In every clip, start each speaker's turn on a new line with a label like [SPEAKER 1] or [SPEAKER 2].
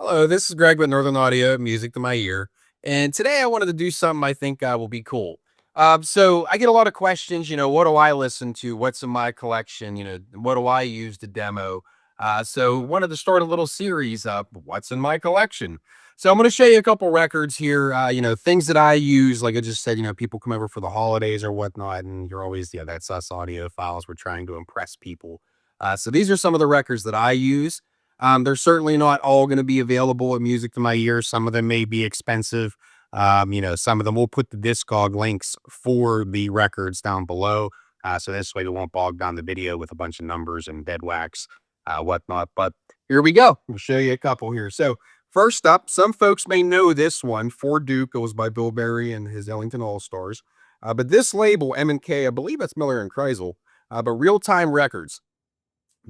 [SPEAKER 1] Hello, this is Greg with Northern Audio, music to my ear. And today I wanted to do something I think will be cool. So I get a lot of questions, what do I listen to? What's in my collection? What do I use to demo? So wanted to start a little series of what's in my collection. So I'm going to show you a couple records here, things that I use. Like I just said, people come over for the holidays or whatnot, and you're always, yeah, that's us audiophiles. We're trying to impress people. So these are some of the records that I use. They're certainly not all going to be available at Music to My Ear. Some of them may be expensive. Some of them we'll put the Discog links for the records down below. So this way we won't bog down the video with a bunch of numbers and dead wax, whatnot. But here we go. We'll show you a couple here. So first up, some folks may know this one. For Duke, it was by Bill Berry and his Ellington All Stars. But this label, M&K, I believe that's Miller and Kreisel, but Real Time Records,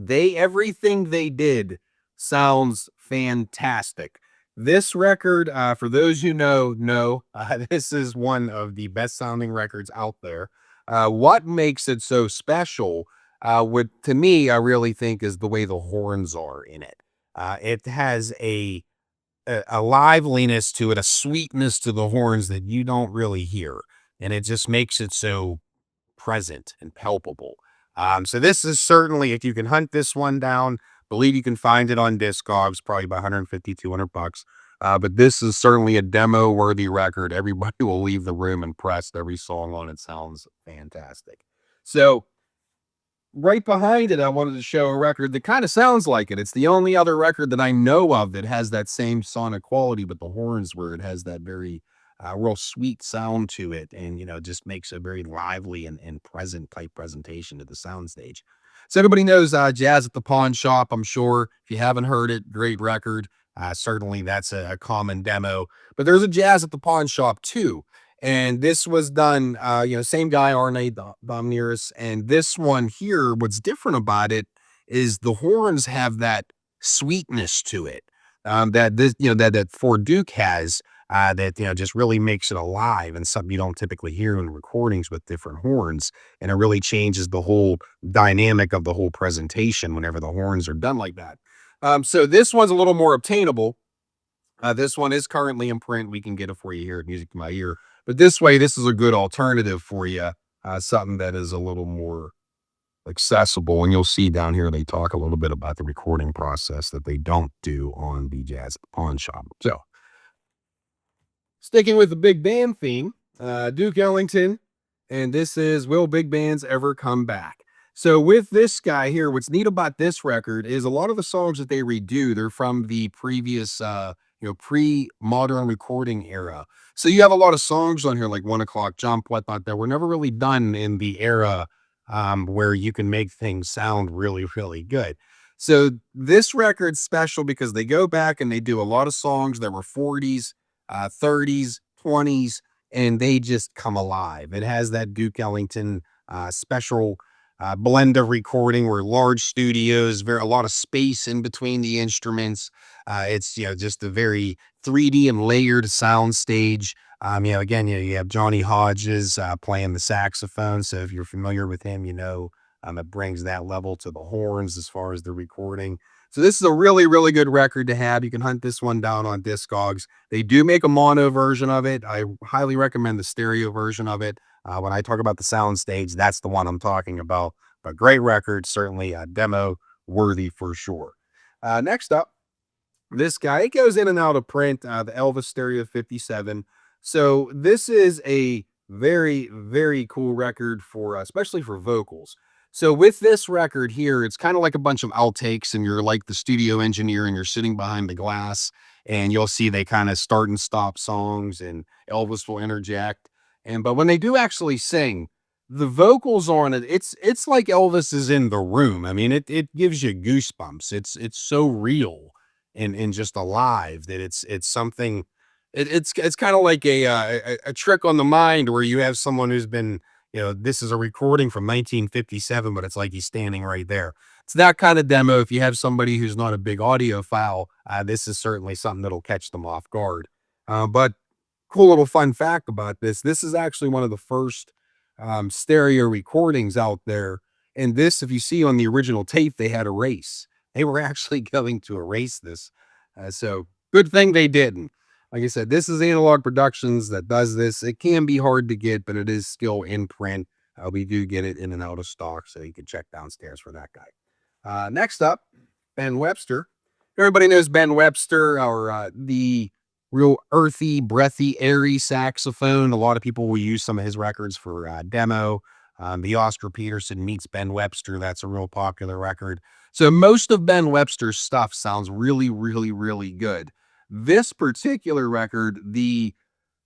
[SPEAKER 1] everything they did sounds fantastic. This record, for those who know, this is one of the best sounding records out there. What makes it so special, what to me, I really think is the way the horns are in it. It has a liveliness to it, a sweetness to the horns that you don't really hear. And it just makes it so present and palpable. So this is certainly, if you can hunt this one down, believe you can find it on Discogs, probably by 150, 200 bucks. But this is certainly a demo worthy record. Everybody will leave the room impressed. Every song on it sounds fantastic. So right behind it, I wanted to show a record that kind of sounds like it. It's the only other record that I know of that has that same sonic quality, but the horns where it has that very real sweet sound to it, and just makes a very lively and present type presentation to the soundstage. So everybody knows Jazz at the Pawn Shop. I'm sure if you haven't heard it, great record. Certainly that's a common demo, but there's a Jazz at the Pawn Shop too. And this was done, same guy, Arne Domniris. And this one here, what's different about it is the horns have that sweetness to it, that this, that Ford Duke has, that, just really makes it alive and something you don't typically hear in recordings with different horns. And it really changes the whole dynamic of the whole presentation whenever the horns are done like that. So this one's a little more obtainable. This one is currently in print. We can get it for you here at Music to My Ear. But this way, this is a good alternative for you. Something that is a little more accessible. And you'll see down here, they talk a little bit about the recording process that they don't do on the Jazz at the Pawn Shop. So sticking with the big band theme, Duke Ellington, and this is Will Big Bands Ever Come Back? So with this guy here, what's neat about this record is a lot of the songs that they redo, they're from the previous, pre-modern recording era. So you have a lot of songs on here like 1 O'Clock Jump, whatnot, that were never really done in the era where you can make things sound really, really good. So this record's special because they go back and they do a lot of songs that were 40s, 30s, 20s, and they just come alive. It has that Duke Ellington special blend of recording where large studios, very a lot of space in between the instruments. It's just a very 3D and layered sound stage. Again, you have Johnny Hodges playing the saxophone. So if you're familiar with him, it brings that level to the horns as far as the recording. So this is a really, really good record to have. You can hunt this one down on Discogs. They do make a mono version of it. I highly recommend the stereo version of it. When I talk about the sound stage, that's the one I'm talking about. But great record, certainly a demo worthy for sure. Next up, this guy, it goes in and out of print, the Elvis Stereo 57. So this is a very, very cool record for, especially for vocals. So with this record here, it's kind of like a bunch of outtakes, and you're like the studio engineer and you're sitting behind the glass, and you'll see they kind of start and stop songs, and Elvis will interject. But when they do actually sing, the vocals on it, it's like Elvis is in the room. I mean, it gives you goosebumps. It's so real and just alive that it's something. It's kind of like a trick on the mind where you have someone who's been, this is a recording from 1957, but it's like he's standing right there. It's that kind of demo. If you have somebody who's not a big audiophile, this is certainly something that'll catch them off guard. But cool little fun fact about this. This is actually one of the first stereo recordings out there. And this, if you see on the original tape, they had a race. They were actually going to erase this. So Good thing they didn't. Like I said, this is Analog Productions that does this. It can be hard to get, but it is still in print. We do get it in and out of stock, so you can check downstairs for that guy. Next up, Ben Webster. Everybody knows Ben Webster, or the real earthy, breathy, airy saxophone. A lot of people will use some of his records for demo. The Oscar Peterson meets Ben Webster. That's a real popular record. So most of Ben Webster's stuff sounds really, really, really good. This particular record, the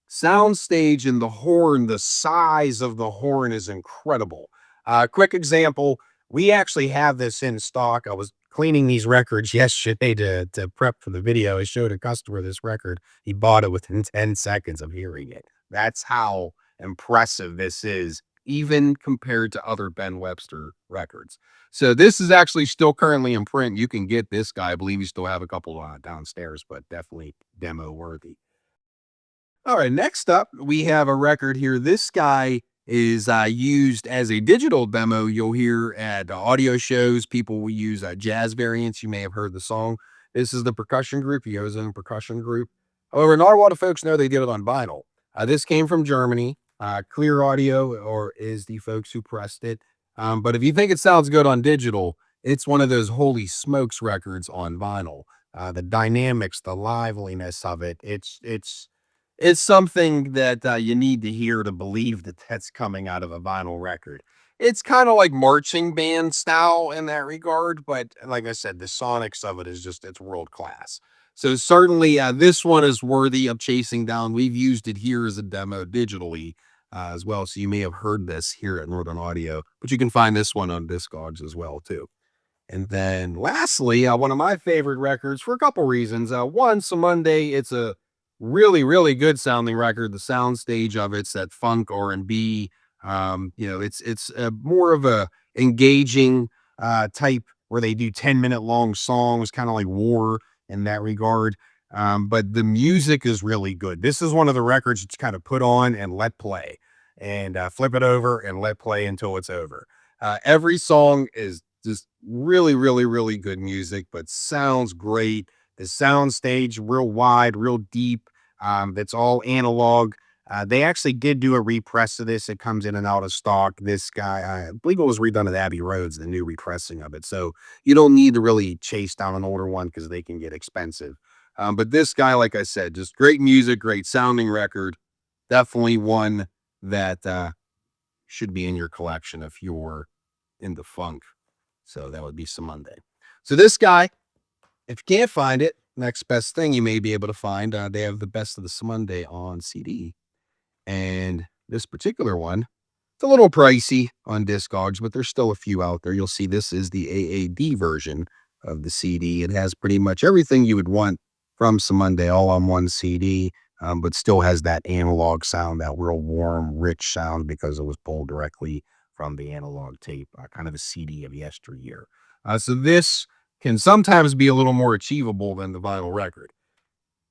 [SPEAKER 1] soundstage and the horn, the size of the horn is incredible. Quick example, we actually have this in stock. I was cleaning these records yesterday to prep for the video. I showed a customer this record. He bought it within 10 seconds of hearing it. That's how impressive this is, even compared to other Ben Webster records. So this is actually still currently in print. You can get this guy. I believe you still have a couple downstairs, but definitely demo worthy. All right, next up, we have a record here. This guy is used as a digital demo. You'll hear at audio shows, people will use jazz variants. You may have heard the song. This is the percussion group, Yo's own percussion group. However, not a lot of folks know they did it on vinyl. This came from Germany. Clear Audio or is the folks who pressed it. But if you think it sounds good on digital, it's one of those holy smokes records on vinyl. The dynamics, the liveliness of it, it's something that you need to hear to believe that that's coming out of a vinyl record. It's kind of like marching band style in that regard, but like I said, the sonics of it is just it's world class. So certainly, this one is worthy of chasing down. We've used it here as a demo digitally as well, so you may have heard this here at Northern Audio, but you can find this one on Discogs as well too. And then lastly, one of my favorite records for a couple reasons. One, Monday, it's a really, really good sounding record. The sound stage of it's that funk R&B. It's more of a engaging type where they do 10-minute long songs, kind of like War in that regard. But the music is really good. This is one of the records that's kind of put on and let play and flip it over and let play until it's over. Every song is just really, really, really good music, but sounds great. The sound stage real wide, real deep. That's all analog. They actually did do a repress of this. It comes in and out of stock. This guy, I believe it was redone at Abbey Roads, the new repressing of it. So you don't need to really chase down an older one because they can get expensive. But this guy, like I said, just great music, great sounding record. Definitely one that should be in your collection if you're into funk. So that would be some Monday. So this guy, if you can't find it, next best thing you may be able to find, they have the best of the Monday on CD. And this particular one, it's a little pricey on Discogs, but there's still a few out there. You'll see this is the AAD version of the CD. It has pretty much everything you would want from Monday all on one CD, but still has that analog sound, that real warm, rich sound because it was pulled directly from the analog tape, kind of a CD of yesteryear. So this can sometimes be a little more achievable than the vinyl record.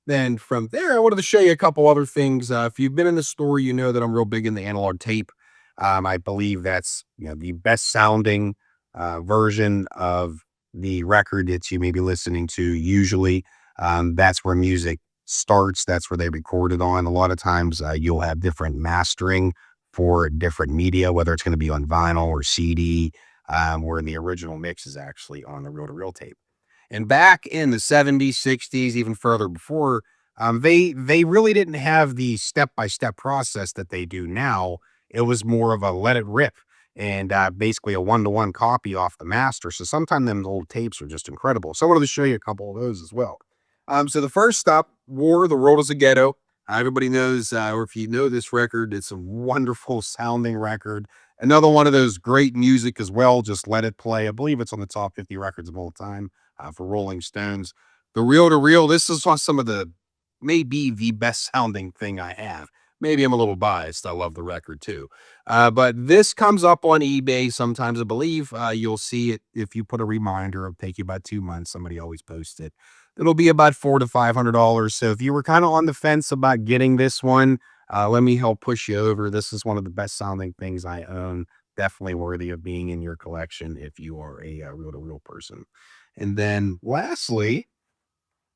[SPEAKER 1] Then from there, I wanted to show you a couple other things. If you've been in the store, you know that I'm real big in the analog tape. I believe that's the best sounding version of the record that you may be listening to. Usually, that's where music starts. That's where they record it on. A lot of times, you'll have different mastering for different media, whether it's going to be on vinyl or CD, where the original mix is actually on the reel-to-reel tape. And back in the 70s, 60s, even further before, they really didn't have the step-by-step process that they do now. It was more of a let it rip and basically a one-to-one copy off the master. So sometimes them old tapes are just incredible. So I wanted to show you a couple of those as well. So the first stop, War, The World is a Ghetto. Everybody knows, or if you know this record, it's a wonderful sounding record. Another one of those great music as well. Just let it play. I believe it's on the top 50 records of all time for Rolling Stones. The Reel to Reel, this is some of the, maybe the best sounding thing I have. Maybe I'm a little biased. I love the record too. But this comes up on eBay sometimes, I believe. You'll see it if you put a reminder. It'll take you about 2 months. Somebody always posts it. It'll be about $400 to $500. So if you were kind of on the fence about getting this one, let me help push you over. This is one of the best sounding things I own. Definitely worthy of being in your collection if you are a reel-to-reel person. And then lastly,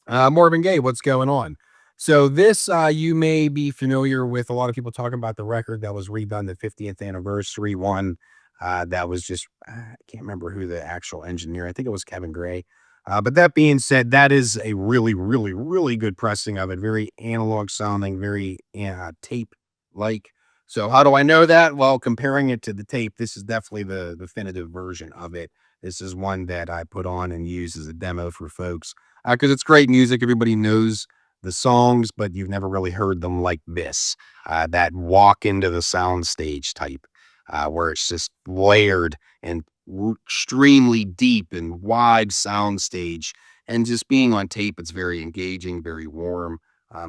[SPEAKER 1] Marvin Gaye, what's going on? So this, you may be familiar with. A lot of people talking about the record that was redone, the 50th anniversary one. That was just, I can't remember who the actual engineer. I think it was Kevin Gray. But that being said, that is a really, really, really good pressing of it. Very analog sounding, very tape like. So how do I know that? Well, comparing it to the tape, this is definitely the definitive version of it. This is one that I put on and use as a demo for folks because it's great music. Everybody knows the songs, but you've never really heard them like this. That walk into the sound stage type, where it's just layered and extremely deep and wide sound stage. And just being on tape, it's very engaging, very warm.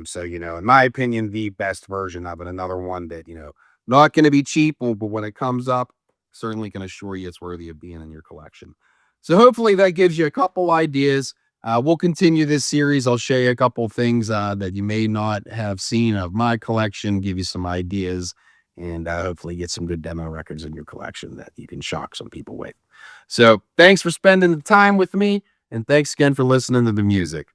[SPEAKER 1] So, in my opinion, the best version of it. Another one that, not going to be cheap, but when it comes up, certainly can assure you it's worthy of being in your collection. So hopefully that gives you a couple ideas. We'll continue this series. I'll show you a couple things that you may not have seen of my collection, give you some ideas, and hopefully get some good demo records in your collection that you can shock some people with. So thanks for spending the time with me, and thanks again for listening to the music.